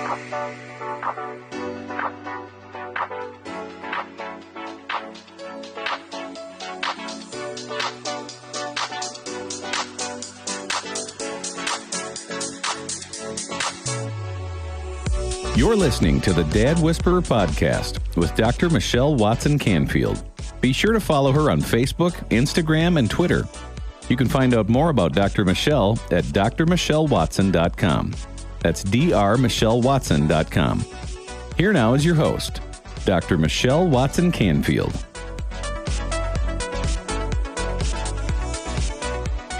You're listening to the Dad Whisperer podcast with Dr. Michelle Watson Canfield. Be sure to follow her on Facebook, Instagram, and Twitter. You can find out more about Dr. Michelle at drmichellewatson.com. That's drmichellewatson.com. Here now is your host, Dr. Michelle Watson Canfield.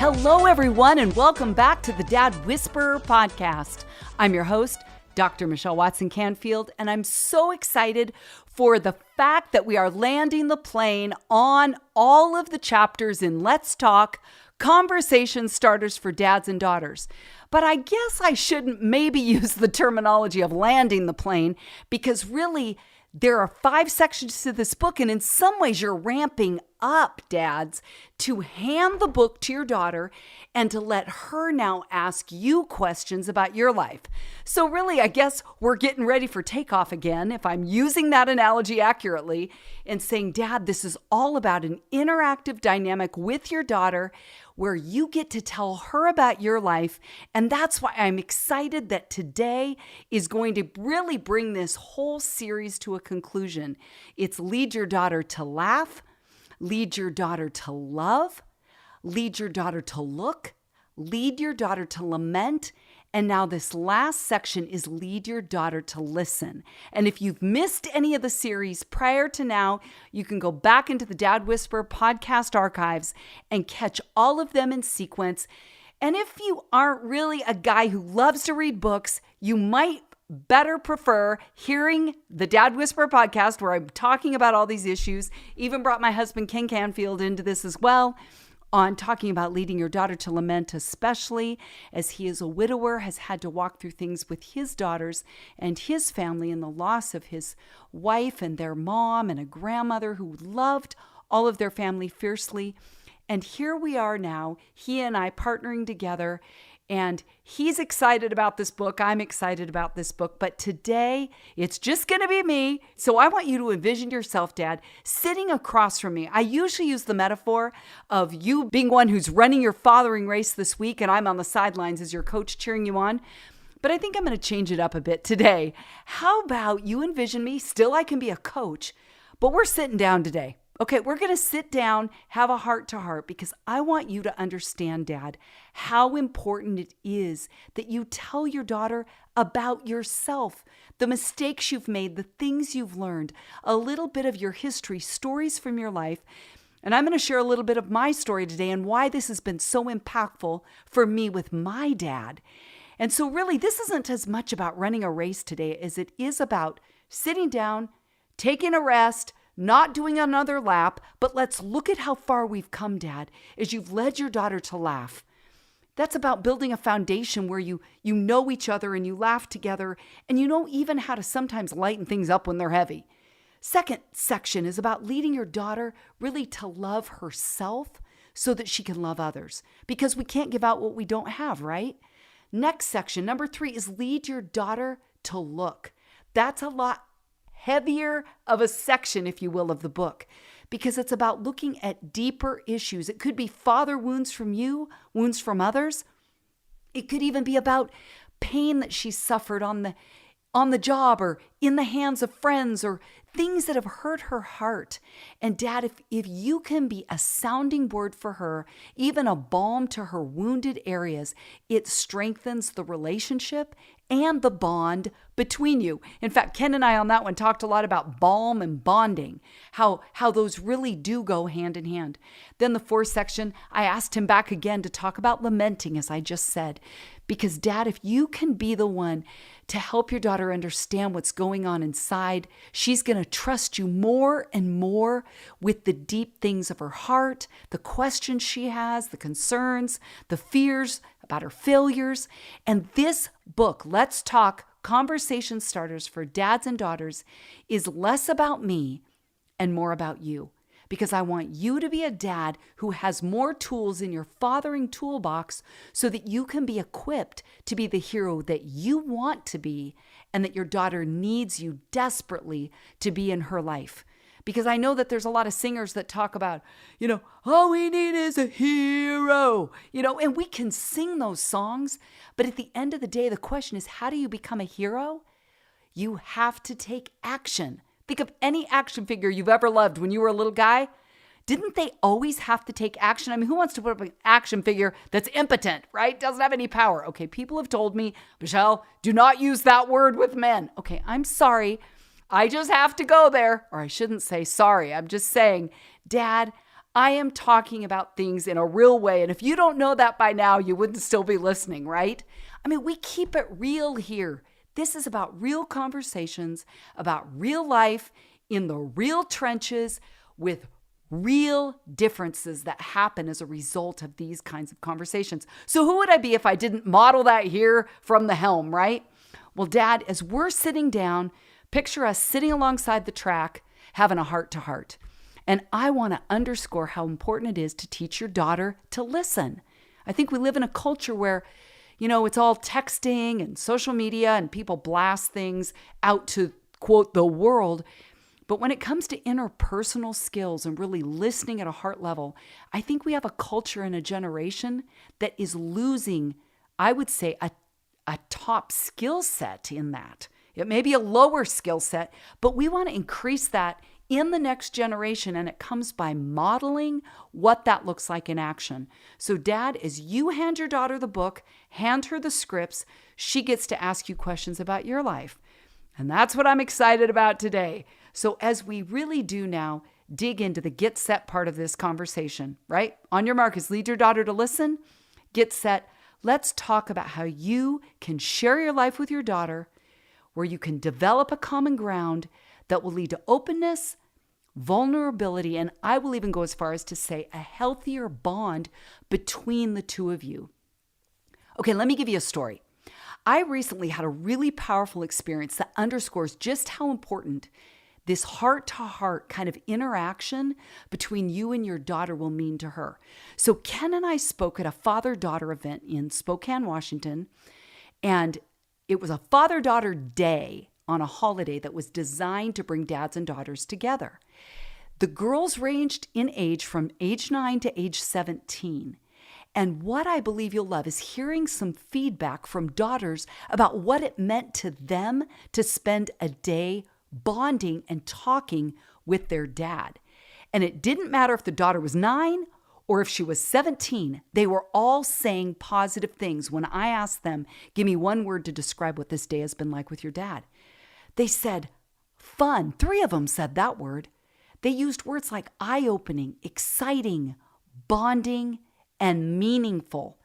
Hello, everyone, and welcome back to the Dad Whisperer podcast. I'm your host, Dr. Michelle Watson Canfield, and I'm so excited for the fact that we are landing the plane on all of the chapters in Let's Talk, Conversation Starters for Dads and Daughters. But I guess I shouldn't maybe use the terminology of landing the plane, because really there are 5 sections to this book, and in some ways you're ramping up, dads, to hand the book to your daughter and to let her now ask you questions about your life. So really, I guess we're getting ready for takeoff again, if I'm using that analogy accurately, and saying, Dad, this is all about an interactive dynamic with your daughter where you get to tell her about your life. And that's why I'm excited that today is going to really bring this whole series to a conclusion. It's lead your daughter to laugh, lead your daughter to love, lead your daughter to look, lead your daughter to lament, and now this last section is lead your daughter to listen. And if you've missed any of the series prior to now, you can go back into the Dad Whisperer podcast archives and catch all of them in sequence. And if you aren't really a guy who loves to read books, you might better prefer hearing the Dad Whisperer podcast, where I'm talking about all these issues. Even brought my husband, Ken Canfield, into this as well, on talking about leading your daughter to lament, especially as he is a widower, has had to walk through things with his daughters and his family and the loss of his wife and their mom and a grandmother who loved all of their family fiercely. And here we are now, he and I partnering together. And he's excited about this book. I'm excited about this book. But today, it's just going to be me. So I want you to envision yourself, Dad, sitting across from me. I usually use the metaphor of you being one who's running your fathering race this week, and I'm on the sidelines as your coach cheering you on. But I think I'm going to change it up a bit today. How about you envision me? Still, I can be a coach, but we're sitting down today. Okay, we're going to sit down, have a heart-to-heart, because I want you to understand, Dad, how important it is that you tell your daughter about yourself, the mistakes you've made, the things you've learned, a little bit of your history, stories from your life. And I'm going to share a little bit of my story today and why this has been so impactful for me with my dad. And so really, this isn't as much about running a race today as it is about sitting down, taking a rest, not doing another lap, but let's look at how far we've come, Dad, as you've led your daughter to laugh. That's about building a foundation where you know each other and you laugh together, and you know even how to sometimes lighten things up when they're heavy. Second section is about leading your daughter really to love herself so that she can love others, because we can't give out what we don't have, right? Next section, number 3, is lead your daughter to look. That's a lot heavier of a section, if you will, of the book, because it's about looking at deeper issues. It could be father wounds from you, wounds from others. It could even be about pain that she suffered on the job or in the hands of friends, or things that have hurt her heart. And Dad, if you can be a sounding board for her, even a balm to her wounded areas, it strengthens the relationship and the bond between you. In fact, Ken and I on that one talked a lot about balm and bonding, how those really do go hand in hand. Then the 4th section, I asked him back again to talk about lamenting, as I just said, because Dad, if you can be the one to help your daughter understand what's going on inside, she's going to trust you more and more with the deep things of her heart, the questions she has, the concerns, the fears about her failures. And this book, Let's Talk, Conversation Starters for Dads and Daughters, is less about me and more about you. because I want you to be a dad who has more tools in your fathering toolbox so that you can be equipped to be the hero that you want to be and that your daughter needs you desperately to be in her life. Because I know that there's a lot of singers that talk about, all we need is a hero, and we can sing those songs. But at the end of the day, the question is, how do you become a hero? You have to take action. Think of any action figure you've ever loved when you were a little guy. Didn't they always have to take action? I mean, who wants to put up an action figure that's impotent, right? Doesn't have any power. Okay, people have told me, Michelle, do not use that word with men. Okay, I'm sorry. I just have to go there. Or I shouldn't say sorry. I'm just saying, Dad, I am talking about things in a real way. And if you don't know that by now, you wouldn't still be listening, right? I mean, we keep it real here. This is about real conversations, about real life in the real trenches with real differences that happen as a result of these kinds of conversations. So who would I be if I didn't model that here from the helm, right? Well, Dad, as we're sitting down, picture us sitting alongside the track, having a heart-to-heart. And I want to underscore how important it is to teach your daughter to listen. I think we live in a culture where it's all texting and social media and people blast things out to, quote, the world. But when it comes to interpersonal skills and really listening at a heart level, I think we have a culture and a generation that is losing, I would say, a top skill set in that. It may be a lower skill set, but we want to increase that in the next generation, and it comes by modeling what that looks like in action. So Dad, as you hand your daughter the book, hand her the scripts, she gets to ask you questions about your life. And that's what I'm excited about today. So as we really do now dig into the get set part of this conversation, right? On your markers, lead your daughter to listen, get set. Let's talk about how you can share your life with your daughter, where you can develop a common ground that will lead to openness, vulnerability, and I will even go as far as to say a healthier bond between the two of you. Okay, let me give you a story. I recently had a really powerful experience that underscores just how important this heart-to-heart kind of interaction between you and your daughter will mean to her. So Ken and I spoke at a father-daughter event in Spokane, Washington, and it was a father-daughter day on a holiday that was designed to bring dads and daughters together. The girls ranged in age from age 9 to age 17. And what I believe you'll love is hearing some feedback from daughters about what it meant to them to spend a day bonding and talking with their dad. And it didn't matter if the daughter was 9 or if she was 17, they were all saying positive things. When I asked them, give me one word to describe what this day has been like with your dad, they said, fun. 3 of them said that word. They used words like eye-opening, exciting, bonding, and meaningful.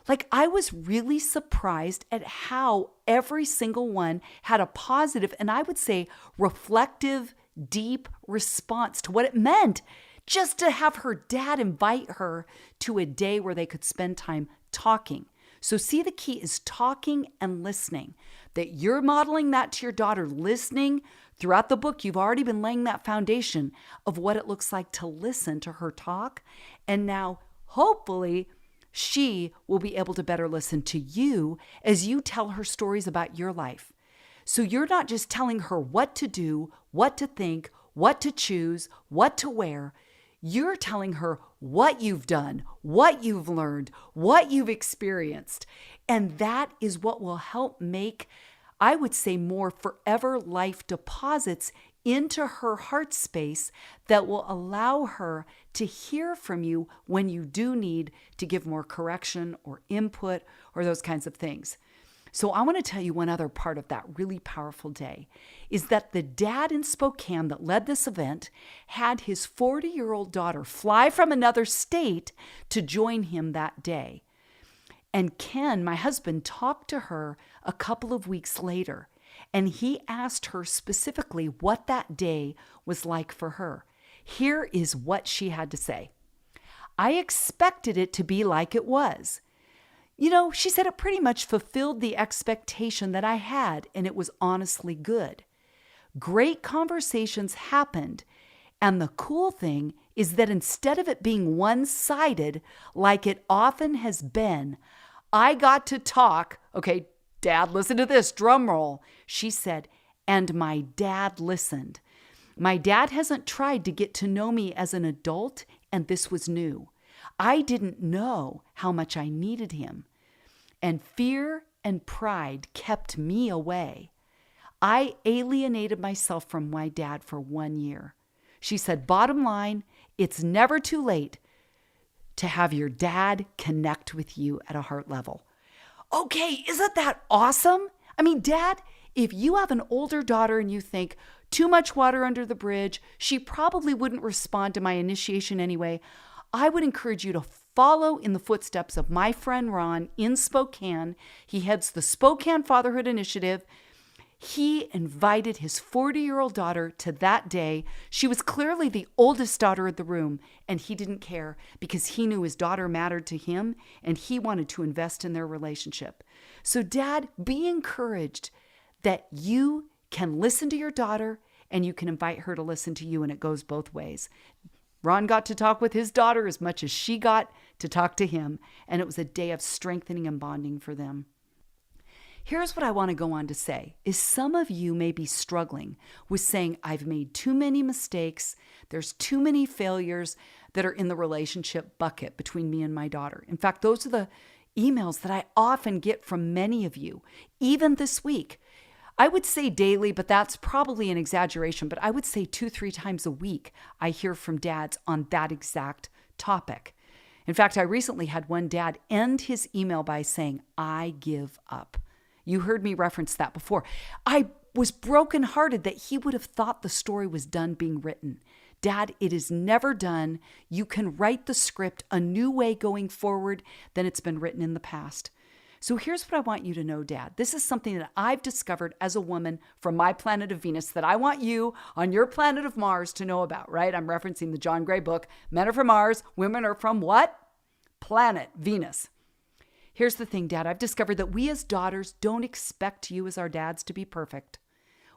Like, I was really surprised at how every single one had a positive and I would say reflective, deep response to what it meant just to have her dad invite her to a day where they could spend time talking. So see, the key is talking and listening. That you're modeling that to your daughter, listening throughout the book. You've already been laying that foundation of what it looks like to listen to her talk. And now, hopefully, she will be able to better listen to you as you tell her stories about your life. So you're not just telling her what to do, what to think, what to choose, what to wear. You're telling her what you've done, what you've learned, what you've experienced. And that is what will help make, I would say, more forever life deposits into her heart space that will allow her to hear from you when you do need to give more correction or input or those kinds of things. So I want to tell you one other part of that really powerful day is that the dad in Spokane that led this event had his 40-year-old daughter fly from another state to join him that day. And Ken, my husband, talked to her a couple of weeks later, and he asked her specifically what that day was like for her. Here is what she had to say. I expected it to be like it was. You know, she said it pretty much fulfilled the expectation that I had, and it was honestly good. Great conversations happened, and the cool thing is that instead of it being one-sided like it often has been, I got to talk. Okay, Dad, listen to this, drum roll. She said, and my dad listened. My dad hasn't tried to get to know me as an adult, and this was new. I didn't know how much I needed him. And fear and pride kept me away. I alienated myself from my dad for 1 year. She said, bottom line, it's never too late to have your dad connect with you at a heart level. Okay, isn't that awesome? I mean, Dad, if you have an older daughter and you think, too much water under the bridge, she probably wouldn't respond to my initiation anyway, I would encourage you to follow in the footsteps of my friend Ron in Spokane. He heads the Spokane Fatherhood Initiative. He invited his 40-year-old daughter to that day. She was clearly the oldest daughter of the room, and he didn't care because he knew his daughter mattered to him, and he wanted to invest in their relationship. So, Dad, be encouraged that you can listen to your daughter and you can invite her to listen to you, and it goes both ways. Ron got to talk with his daughter as much as she got to talk to him, and it was a day of strengthening and bonding for them. Here's what I want to go on to say, is some of you may be struggling with saying, I've made too many mistakes, there's too many failures that are in the relationship bucket between me and my daughter. In fact, those are the emails that I often get from many of you, even this week. I would say daily, but that's probably an exaggeration, but I would say 2-3 times a week I hear from dads on that exact topic. In fact, I recently had one dad end his email by saying, I give up. You heard me reference that before. I was brokenhearted that he would have thought the story was done being written. Dad, it is never done. You can write the script a new way going forward than it's been written in the past. So here's what I want you to know, Dad. This is something that I've discovered as a woman from my planet of Venus that I want you on your planet of Mars to know about, right? I'm referencing the John Gray book, Men Are From Mars, Women Are From what? Planet Venus. Here's the thing, Dad. I've discovered that we as daughters don't expect you as our dads to be perfect.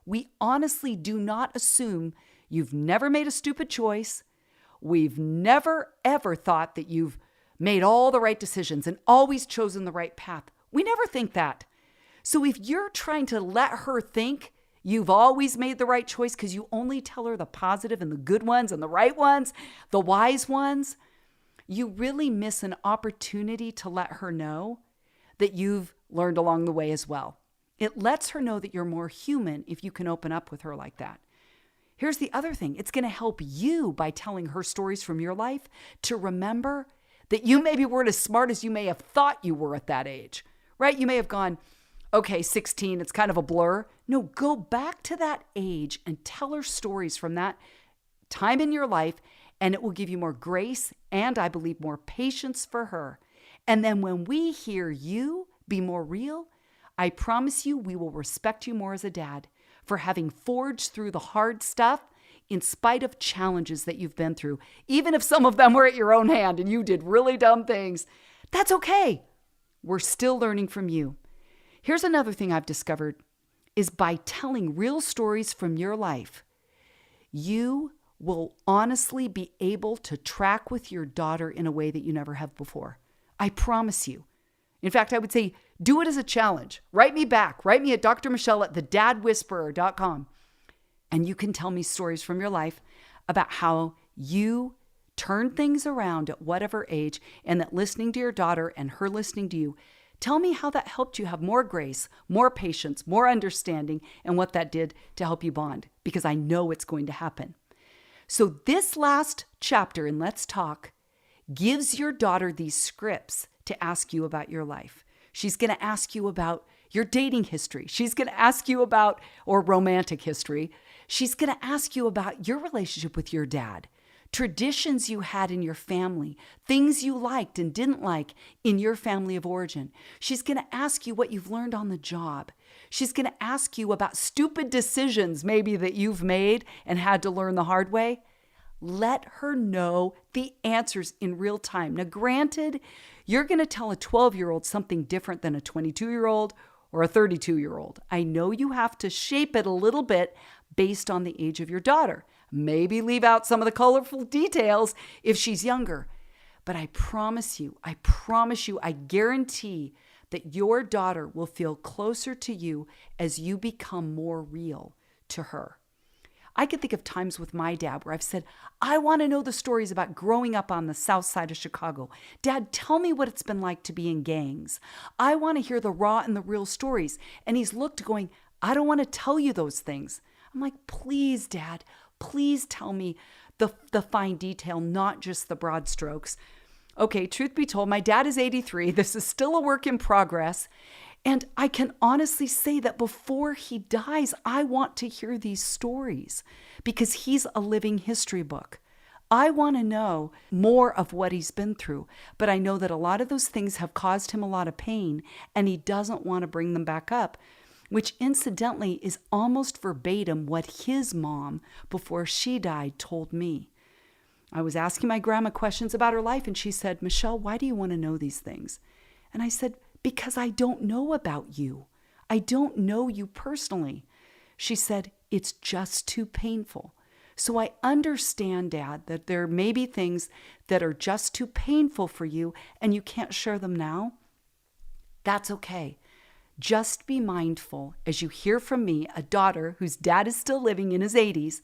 We honestly do not assume you've never made a stupid choice. We've never, ever thought that you've made all the right decisions and always chosen the right path. We never think that. So if you're trying to let her think you've always made the right choice because you only tell her the positive and the good ones and the right ones, the wise ones, you really miss an opportunity to let her know that you've learned along the way as well. It lets her know that you're more human if you can open up with her like that. Here's the other thing. It's going to help you by telling her stories from your life to remember that you maybe weren't as smart as you may have thought you were at that age, right? You may have gone, okay, 16, it's kind of a blur. No, go back to that age and tell her stories from that time in your life, and it will give you more grace and, I believe, more patience for her. And then when we hear you be more real, I promise you we will respect you more as a dad for having forged through the hard stuff in spite of challenges that you've been through. Even if some of them were at your own hand and you did really dumb things, that's okay. We're still learning from you. Here's another thing I've discovered is by telling real stories from your life, you will honestly be able to track with your daughter in a way that you never have before. I promise you. In fact, I would say do it as a challenge. Write me back. Write me at drmichelle@thedadwhisperer.com. And you can tell me stories from your life about how you turn things around at whatever age, and that listening to your daughter and her listening to you, tell me how that helped you have more grace, more patience, more understanding, and what that did to help you bond, because I know it's going to happen. So this last chapter in Let's Talk gives your daughter these scripts to ask you about your life. She's going to ask you about your dating history. She's going to ask you about, or romantic history. She's going to ask you about your relationship with your dad, traditions you had in your family, things you liked and didn't like in your family of origin. She's going to ask you what you've learned on the job. She's going to ask you about stupid decisions maybe that you've made and had to learn the hard way. Let her know the answers in real time. Now, granted, you're going to tell a 12-year-old something different than a 22-year-old or a 32-year-old. I know you have to shape it a little bit based on the age of your daughter. Maybe leave out some of the colorful details if she's younger. But I promise you, I guarantee that your daughter will feel closer to you as you become more real to her. I can think of times with my dad where I've said, I want to know the stories about growing up on the south side of Chicago. Dad, tell me what it's been like to be in gangs. I want to hear the raw and the real stories. And he's looked going, I don't want to tell you those things. I'm like, please, Dad, please tell me the fine detail, not just the broad strokes. Okay, truth be told, my dad is 83. This is still a work in progress. And I can honestly say that before he dies, I want to hear these stories because he's a living history book. I want to know more of what he's been through, but I know that a lot of those things have caused him a lot of pain and he doesn't want to bring them back up, which incidentally is almost verbatim what his mom, before she died, told me. I was asking my grandma questions about her life and she said, Michelle, why do you want to know these things? And I said, because I don't know about you. I don't know you personally. She said, it's just too painful. So I understand, Dad, that there may be things that are just too painful for you and you can't share them now. That's okay. Just be mindful as you hear from me, a daughter whose dad is still living in his 80s,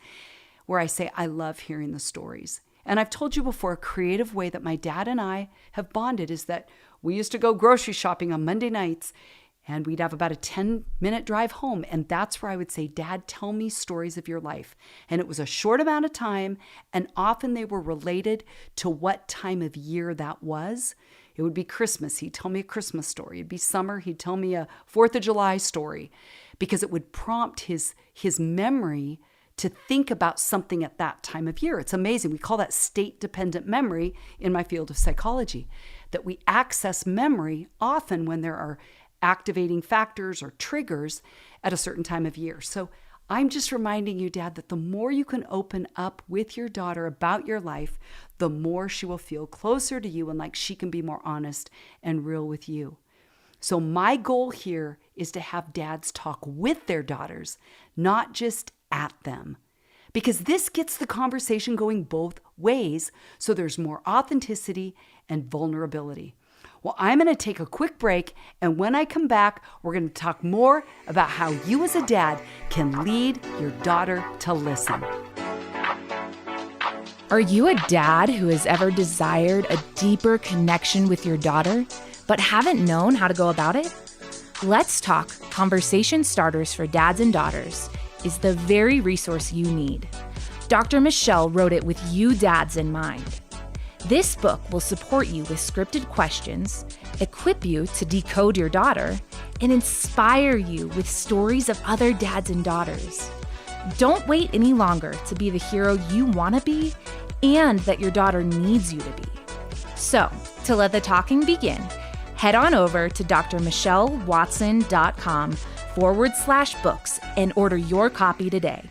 where I say, I love hearing the stories. And I've told you before, a creative way that my dad and I have bonded is that we used to go grocery shopping on Monday nights and we'd have about a 10-minute drive home. And that's where I would say, Dad, tell me stories of your life. And it was a short amount of time. And often they were related to what time of year that was. It would be Christmas. He'd tell me a Christmas story. It'd be summer. He'd tell me a 4th of July story because it would prompt his memory to think about something at that time of year. It's amazing. We call that state-dependent memory in my field of psychology, that we access memory often when there are activating factors or triggers at a certain time of year. So I'm just reminding you, Dad, that the more you can open up with your daughter about your life, the more she will feel closer to you and like she can be more honest and real with you. So my goal here is to have dads talk with their daughters, not just at them, because this gets the conversation going both ways, so there's more authenticity and vulnerability. Well, I'm going to take a quick break, and when I come back, we're going to talk more about how you as a dad can lead your daughter to listen. Are you a dad who has ever desired a deeper connection with your daughter, but haven't known how to go about it? Let's Talk Conversation Starters for Dads and Daughters is the very resource you need. Dr. Michelle wrote it with you dads in mind. This book will support you with scripted questions, equip you to decode your daughter, and inspire you with stories of other dads and daughters. Don't wait any longer to be the hero you want to be and that your daughter needs you to be. So, to let the talking begin, head on over to drmichellewatson.com/books and order your copy today.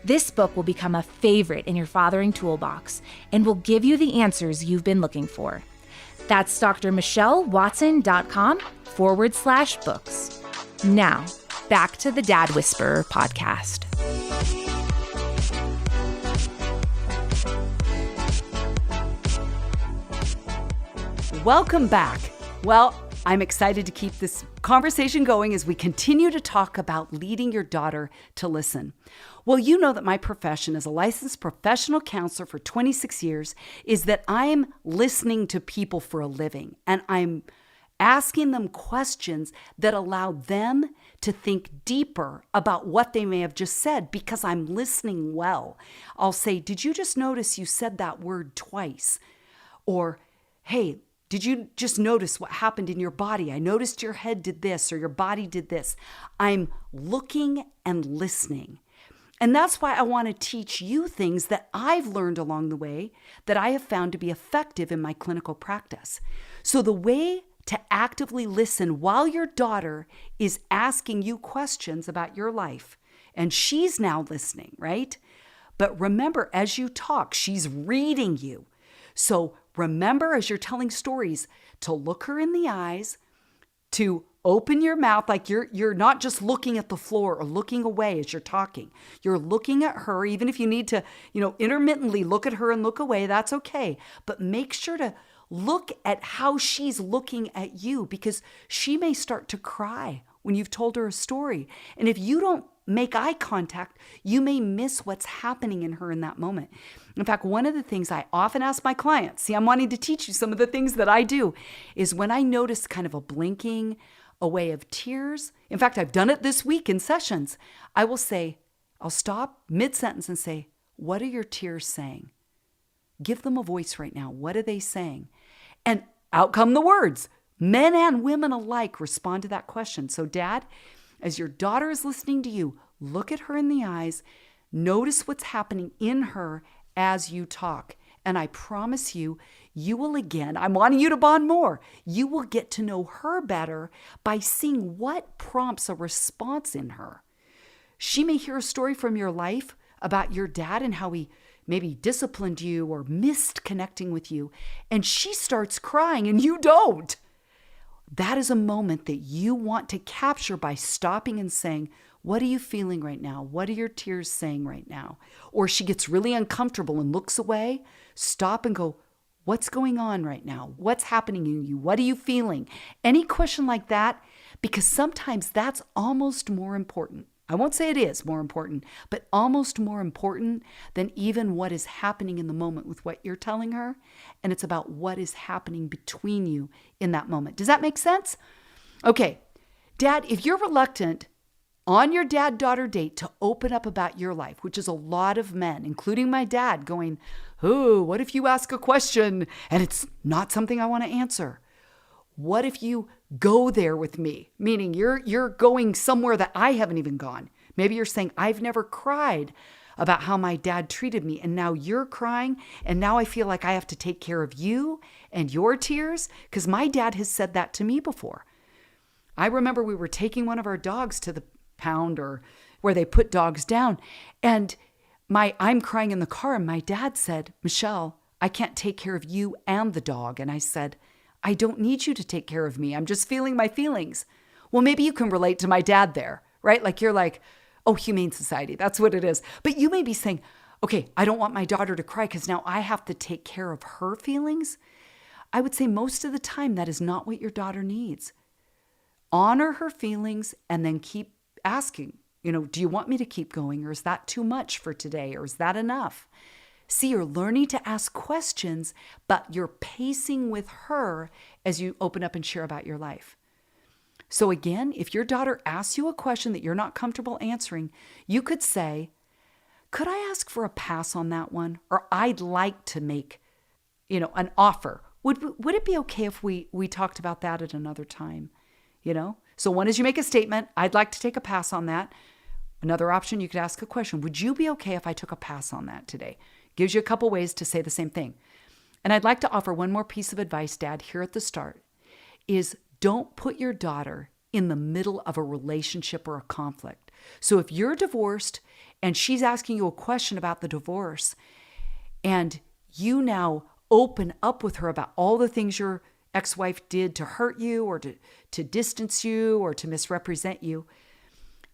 This book will become a favorite in your fathering toolbox and will give you the answers you've been looking for. That's drmichellewatson.com/books. Now, back to the Dad Whisperer podcast. Welcome back. Well, I'm excited to keep this conversation going as we continue to talk about leading your daughter to listen. Well, you know that my profession as a licensed professional counselor for 26 years is that I'm listening to people for a living, and I'm asking them questions that allow them to think deeper about what they may have just said because I'm listening well. I'll say, did you just notice you said that word twice? Or, hey, did you just notice what happened in your body? I noticed your head did this or your body did this. I'm looking and listening. And that's why I want to teach you things that I've learned along the way that I have found to be effective in my clinical practice. So the way to actively listen while your daughter is asking you questions about your life, and she's now listening, right? But remember, as you talk, she's reading you. So remember, as you're telling stories, to look her in the eyes, to open your mouth like you're not just looking at the floor or looking away as you're talking. You're looking at her, even if you need to, intermittently look at her and look away, that's okay. But make sure to look at how she's looking at you, because she may start to cry when you've told her a story. And if you don't make eye contact, you may miss what's happening in her in that moment. In fact, one of the things I often ask my clients, see, I'm wanting to teach you some of the things that I do, is when I notice kind of a blinking away of tears. In fact, I've done it this week in sessions. I'll stop mid-sentence and say, what are your tears saying? Give them a voice right now. What are they saying? And out come the words. Men and women alike respond to that question. So Dad, as your daughter is listening to you, look at her in the eyes, notice what's happening in her as you talk. And I promise you, you will again, I'm wanting you to bond more. You will get to know her better by seeing what prompts a response in her. She may hear a story from your life about your dad and how he maybe disciplined you or missed connecting with you, and she starts crying and you don't. That is a moment that you want to capture by stopping and saying, what are you feeling right now? What are your tears saying right now? Or she gets really uncomfortable and looks away. Stop and go, what's going on right now? What's happening in you? What are you feeling? Any question like that, because sometimes that's almost more important. I won't say it is more important, but almost more important than even what is happening in the moment with what you're telling her. And it's about what is happening between you in that moment. Does that make sense? Okay, Dad, if you're reluctant on your dad-daughter date to open up about your life, which is a lot of men, including my dad, going, oh, what if you ask a question and it's not something I want to answer? What if you go there with me? Meaning you're going somewhere that I haven't even gone. Maybe you're saying, I've never cried about how my dad treated me, and now you're crying, and now I feel like I have to take care of you and your tears, because my dad has said that to me before. I remember we were taking one of our dogs to the pound or where they put dogs down, and I'm crying in the car, and my dad said, Michelle, I can't take care of you and the dog. And I said, I don't need you to take care of me. I'm just feeling my feelings. Well, maybe you can relate to my dad there, right? Like you're like, oh, Humane Society, that's what it is. But you may be saying, okay, I don't want my daughter to cry because now I have to take care of her feelings. I would say most of the time that is not what your daughter needs. Honor her feelings and then keep asking, do you want me to keep going, or is that too much for today, or is that enough? See, you're learning to ask questions, but you're pacing with her as you open up and share about your life. So again, if your daughter asks you a question that you're not comfortable answering, you could say, could I ask for a pass on that one? Or I'd like to make, an offer. Would it be okay if we talked about that at another time? So one is you make a statement, I'd like to take a pass on that. Another option, you could ask a question. Would you be okay if I took a pass on that today? Gives you a couple ways to say the same thing. And I'd like to offer one more piece of advice, Dad, here at the start, is don't put your daughter in the middle of a relationship or a conflict. So if you're divorced and she's asking you a question about the divorce, and you now open up with her about all the things your ex-wife did to hurt you or to distance you or to misrepresent you,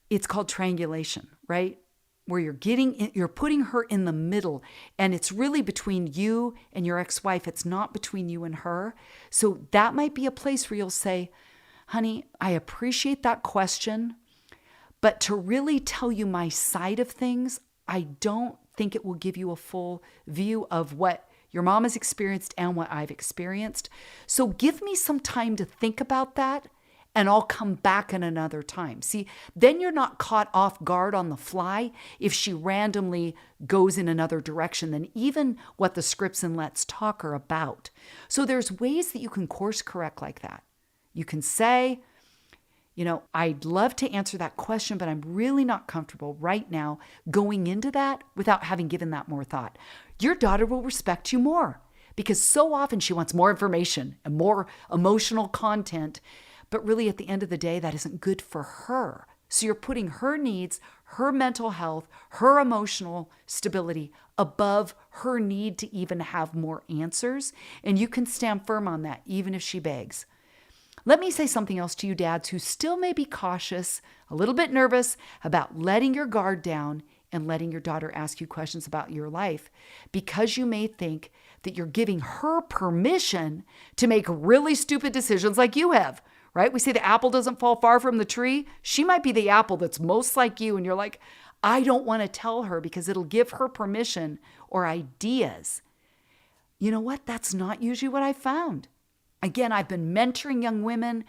it's called triangulation, right? Where you're putting her in the middle, and it's really between you and your ex-wife. It's not between you and her. So that might be a place where you'll say, honey, I appreciate that question, but to really tell you my side of things, I don't think it will give you a full view of what your mom has experienced and what I've experienced. So give me some time to think about that, and I'll come back in another time. See, then you're not caught off guard on the fly if she randomly goes in another direction than even what the scripts and Let's Talk are about. So there's ways that you can course correct like that. You can say, I'd love to answer that question, but I'm really not comfortable right now going into that without having given that more thought. Your daughter will respect you more because so often she wants more information and more emotional content. But really, at the end of the day, that isn't good for her. So you're putting her needs, her mental health, her emotional stability above her need to even have more answers. And you can stand firm on that, even if she begs. Let me say something else to you dads who still may be cautious, a little bit nervous about letting your guard down and letting your daughter ask you questions about your life, because you may think that you're giving her permission to make really stupid decisions like you have, right? We say the apple doesn't fall far from the tree. She might be the apple that's most like you. And you're like, I don't want to tell her because it'll give her permission or ideas. You know what? That's not usually what I found. Again, I've been mentoring young women,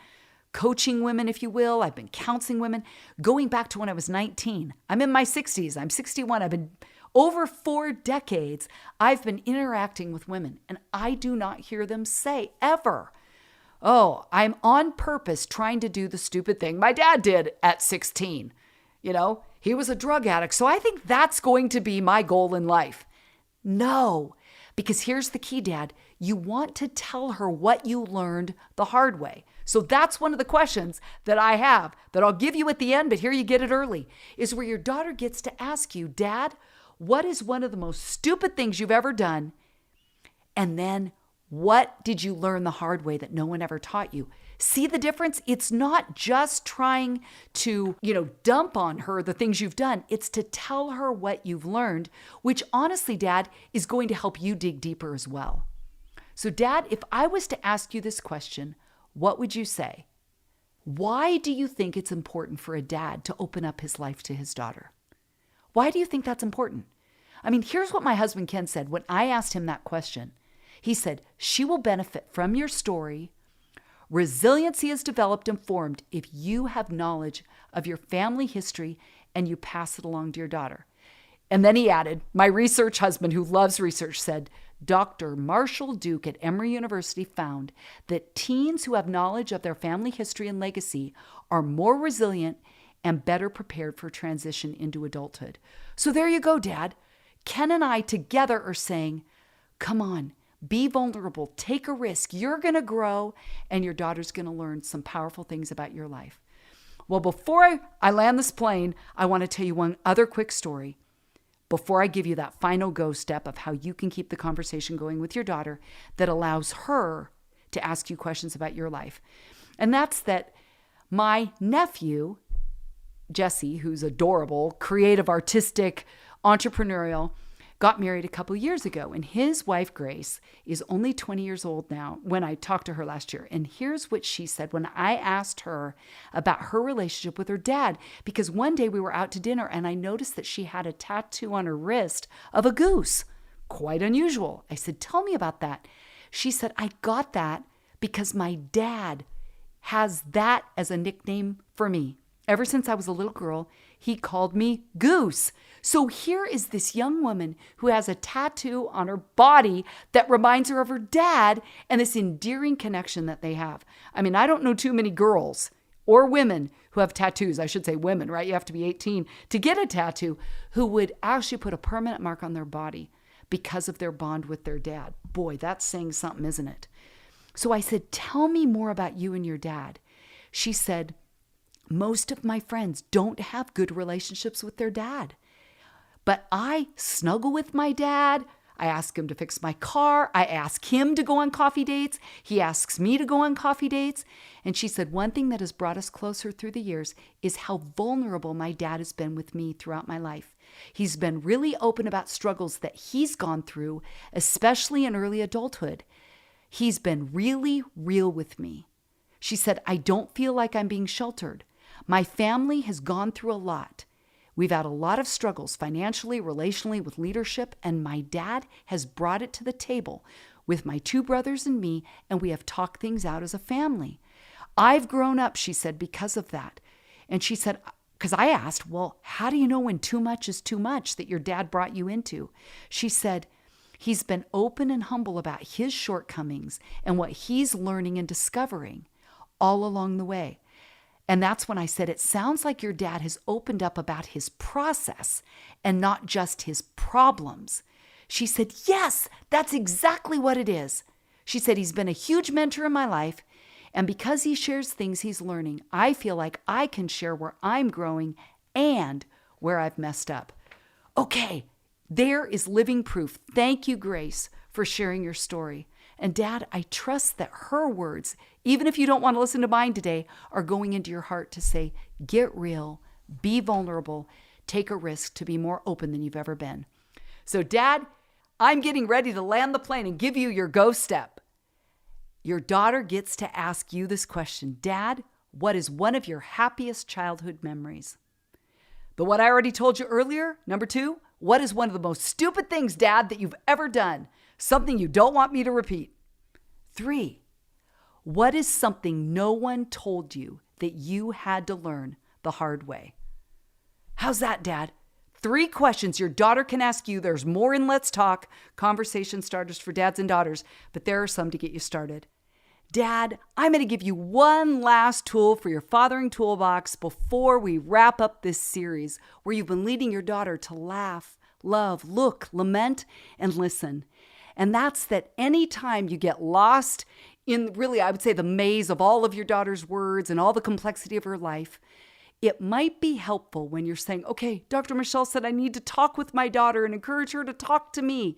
coaching women, if you will. I've been counseling women going back to when I was 19. I'm in my 60s. I'm 61. I've been over 4 decades. I've been interacting with women, and I do not hear them say ever, oh, I'm on purpose trying to do the stupid thing my dad did at 16. You know, he was a drug addict, so I think that's going to be my goal in life. No, because here's the key, Dad. You want to tell her what you learned the hard way. So that's one of the questions that I have that I'll give you at the end, but here you get it early, is where your daughter gets to ask you, Dad, what is one of the most stupid things you've ever done? And then what did you learn the hard way that no one ever taught you? See the difference? It's not just trying to, dump on her the things you've done. It's to tell her what you've learned, which honestly, Dad, is going to help you dig deeper as well. So Dad, if I was to ask you this question, what would you say? Why do you think it's important for a dad to open up his life to his daughter? Why do you think that's important? I mean, here's what my husband Ken said when I asked him that question. He said, she will benefit from your story. Resiliency is developed and formed if you have knowledge of your family history and you pass it along to your daughter. And then he added, my research husband who loves research said, Dr. Marshall Duke at Emory University found that teens who have knowledge of their family history and legacy are more resilient and better prepared for transition into adulthood. So there you go, Dad. Ken and I together are saying, come on, be vulnerable, take a risk. You're going to grow and your daughter's going to learn some powerful things about your life. Well, before I land this plane, I want to tell you one other quick story before I give you that final go step of how you can keep the conversation going with your daughter that allows her to ask you questions about your life. And that's that my nephew, Jesse, who's adorable, creative, artistic, entrepreneurial, got married a couple years ago. And his wife, Grace, is only 20 years old now when I talked to her last year. And here's what she said when I asked her about her relationship with her dad. Because one day we were out to dinner and I noticed that she had a tattoo on her wrist of a goose. Quite unusual. I said, tell me about that. She said, I got that because my dad has that as a nickname for me. Ever since I was a little girl, he called me Goose. So here is this young woman who has a tattoo on her body that reminds her of her dad and this endearing connection that they have. I mean, I don't know too many girls or women who have tattoos. I should say women, right? You have to be 18 to get a tattoo who would actually put a permanent mark on their body because of their bond with their dad. Boy, that's saying something, isn't it? So I said, tell me more about you and your dad. She said, most of my friends don't have good relationships with their dad. But I snuggle with my dad. I ask him to fix my car. I ask him to go on coffee dates. He asks me to go on coffee dates. And she said, one thing that has brought us closer through the years is how vulnerable my dad has been with me throughout my life. He's been really open about struggles that he's gone through, especially in early adulthood. He's been really real with me. She said, I don't feel like I'm being sheltered. My family has gone through a lot. We've had a lot of struggles financially, relationally, with leadership, and my dad has brought it to the table with my 2 brothers and me, and we have talked things out as a family. I've grown up, she said, because of that. And she said, because I asked, well, how do you know when too much is too much that your dad brought you into? She said, he's been open and humble about his shortcomings and what he's learning and discovering all along the way. And that's when I said, it sounds like your dad has opened up about his process and not just his problems. She said, yes, that's exactly what it is. She said, he's been a huge mentor in my life. And because he shares things he's learning, I feel like I can share where I'm growing and where I've messed up. Okay, there is living proof. Thank you, Grace, for sharing your story. And Dad, I trust that her words, even if you don't want to listen to mine today, are going into your heart to say, get real, be vulnerable, take a risk to be more open than you've ever been. So Dad, I'm getting ready to land the plane and give you your go step. Your daughter gets to ask you this question. Dad, what is one of your happiest childhood memories? The one I already told you earlier, number 2, what is one of the most stupid things, Dad, that you've ever done? Something you don't want me to repeat. 3, what is something no one told you that you had to learn the hard way? How's that, Dad? 3 questions your daughter can ask you. There's more in Let's Talk, conversation starters for dads and daughters, but there are some to get you started. Dad, I'm going to give you one last tool for your fathering toolbox before we wrap up this series where you've been leading your daughter to laugh, love, look, lament, and listen. And that's that anytime you get lost in really, I would say, the maze of all of your daughter's words and all the complexity of her life, it might be helpful when you're saying, okay, Dr. Michelle said I need to talk with my daughter and encourage her to talk to me.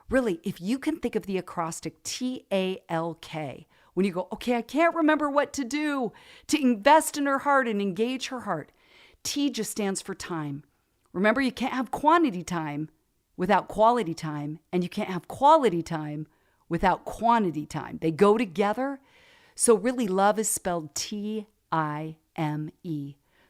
Really, if you can think of the acrostic TALK, when you go, okay, I can't remember what to do to invest in her heart and engage her heart. T just stands for time. Remember, you can't have quantity time without quality time, and you can't have quality time without quantity time. They go together. So really, love is spelled Time.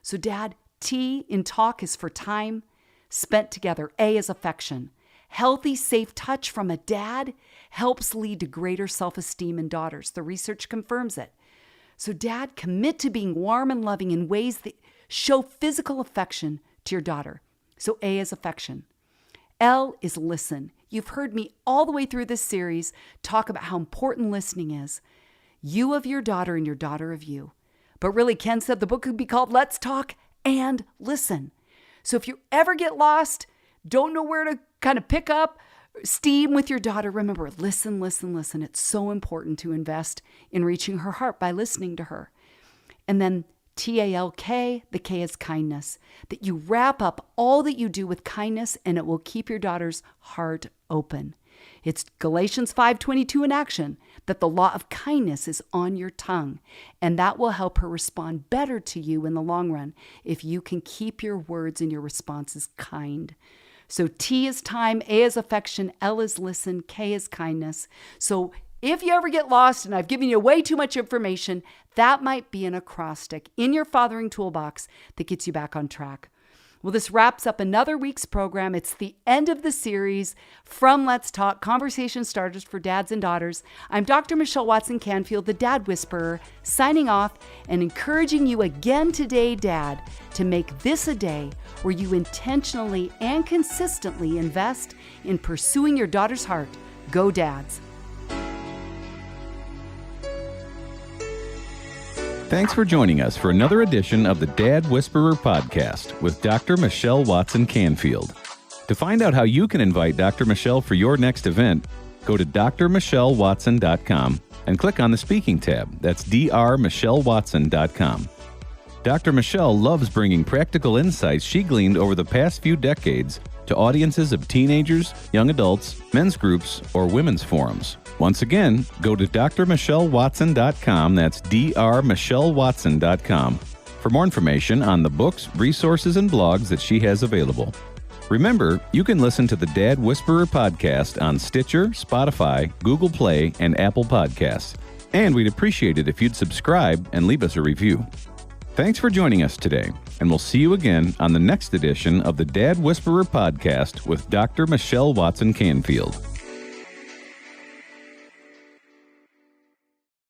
So Dad, T in talk is for time spent together. A is affection. Healthy, safe touch from a dad helps lead to greater self-esteem in daughters. The research confirms it. So Dad, commit to being warm and loving in ways that show physical affection to your daughter. So A is affection. L is listen. You've heard me all the way through this series talk about how important listening is. You of your daughter and your daughter of you. But really, Ken said the book could be called Let's Talk and Listen. So if you ever get lost, don't know where to kind of pick up steam with your daughter, remember, listen, listen, listen. It's so important to invest in reaching her heart by listening to her. And then TALK, the K is kindness, that you wrap up all that you do with kindness and it will keep your daughter's heart open. It's Galatians 5:22 in action, that the law of kindness is on your tongue, and that will help her respond better to you in the long run if you can keep your words and your responses kind. So T is time, A is affection, L is listen, K is kindness. So if you ever get lost and I've given you way too much information, that might be an acrostic in your fathering toolbox that gets you back on track. Well, this wraps up another week's program. It's the end of the series from Let's Talk, Conversation Starters for Dads and Daughters. I'm Dr. Michelle Watson Canfield, the Dad Whisperer, signing off and encouraging you again today, Dad, to make this a day where you intentionally and consistently invest in pursuing your daughter's heart. Go Dads. Thanks for joining us for another edition of the Dad Whisperer podcast with Dr. Michelle Watson Canfield. To find out how you can invite Dr. Michelle for your next event, go to drmichellewatson.com and click on the speaking tab. That's drmichellewatson.com. Dr. Michelle loves bringing practical insights she gleaned over the past few decades to audiences of teenagers, young adults, men's groups, or women's forums. Once again, go to drmichellewatson.com, that's drmichellewatson.com, for more information on the books, resources, and blogs that she has available. Remember, you can listen to the Dad Whisperer podcast on Stitcher, Spotify, Google Play, and Apple Podcasts. And we'd appreciate it if you'd subscribe and leave us a review. Thanks for joining us today, and we'll see you again on the next edition of the Dad Whisperer podcast with Dr. Michelle Watson Canfield.